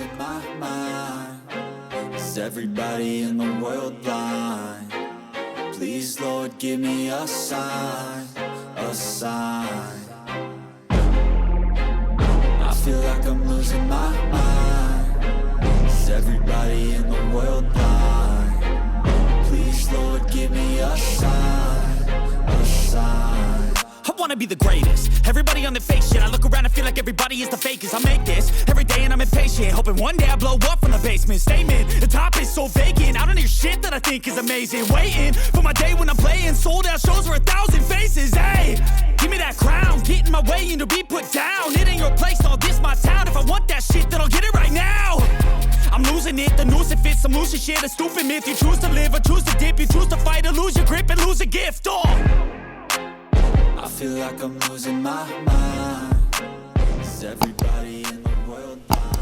losing my mind. Is everybody in the world blind? Please, Lord, give me a sign, a sign. I feel like I'm losing my mind. Is everybody in the world blind? Please, Lord, give me a sign, a sign. I wanna be the greatest. Everybody on the fake shit. I look around and feel like everybody is the fakest. I make this every day and I'm impatient, hoping one day I blow up from the basement. Statement, the top is so vacant. I don't hear shit that I think is amazing. Waiting for my day when I'm playing sold out shows for 1,000 faces. Hey, give me that crown, get in my way and to be put down. It ain't your place, all this my town. If I want that shit, then I'll get it right now. I'm losing it, the noose it fits. I'm losing shit, a stupid myth. You choose to live or choose to dip. You choose to fight or lose your grip and lose a gift. I feel like I'm losing my mind. Is everybody in the world blind?